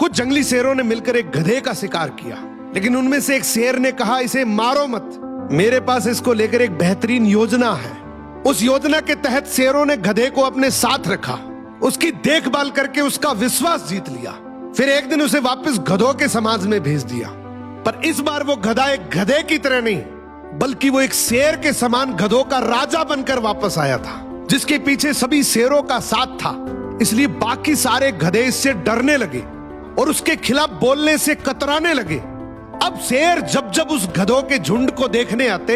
कुछ जंगली शेरों ने मिलकर एक गधे का शिकार किया, लेकिन उनमें से एक शेर ने कहा, इसे मारो मत, मेरे पास इसको लेकर एक बेहतरीन योजना है। उस योजना के तहत शेरों ने गधे को अपने साथ रखा, उसकी देखभाल करके उसका विश्वास जीत लिया। फिर एक दिन उसे वापस गधों के समाज में भेज दिया, पर इस बार वो गधा एक गधे की तरह नहीं, बल्कि वो एक शेर के समान गधों का राजा बनकर वापस आया था, जिसके पीछे सभी शेरों का साथ था। इसलिए बाकी सारे गधे इससे डरने लगे और उसके खिलाफ बोलने से कतराने लगे। अब शेर जब जब उस गधों के झुंड को देखने आते,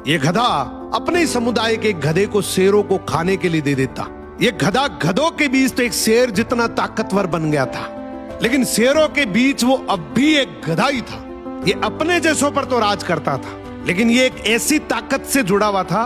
ये गधा अपने ही समुदाय के गधे को शेरों को खाने के लिए दे देता। ये गधा गधों के बीच तो एक शेर जितना ताकतवर बन गया था, लेकिन शेरों के बीच वो अब भी एक गधा ही था। ये अपने जैसों पर तो राज करता था, लेकिन ये एक ऐसी ताकत से जुड़ा हुआ था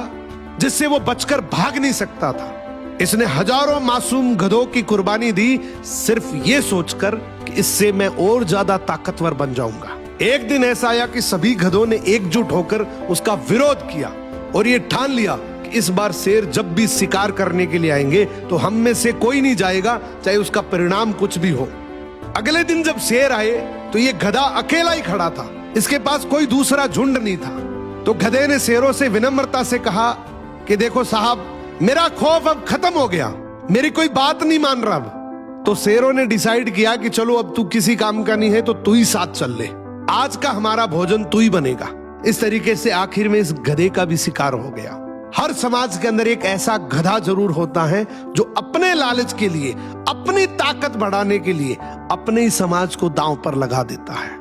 जिससे वो बचकर भाग नहीं सकता था। इसने हजारों मासूम गधों की कुर्बानी दी, सिर्फ ये सोचकर कि इससे मैं और ज्यादा ताकतवर बन जाऊंगा। एक दिन ऐसा आया कि सभी गधों ने एकजुट होकर उसका विरोध किया और ये ठान लिया कि इस बार शेर जब भी शिकार करने के लिए आएंगे तो हम में से कोई नहीं जाएगा, चाहे उसका परिणाम कुछ भी हो। अगले दिन जब शेर आए तो ये गधा अकेला ही खड़ा था, इसके पास कोई दूसरा झुंड नहीं था। तो गधे ने शेरों से विनम्रता से कहा कि देखो साहब, मेरा खौफ अब खत्म हो गया, मेरी कोई बात नहीं मान रहा अब। तो शेरों ने डिसाइड किया कि चलो अब तू किसी काम का नहीं है तो तू ही साथ चल ले, आज का हमारा भोजन तू ही बनेगा। इस तरीके से आखिर में इस गधे का भी शिकार हो गया। हर समाज के अंदर एक ऐसा गधा जरूर होता है जो अपने लालच के लिए, अपनी ताकत बढ़ाने के लिए अपने ही समाज को दांव पर लगा देता है।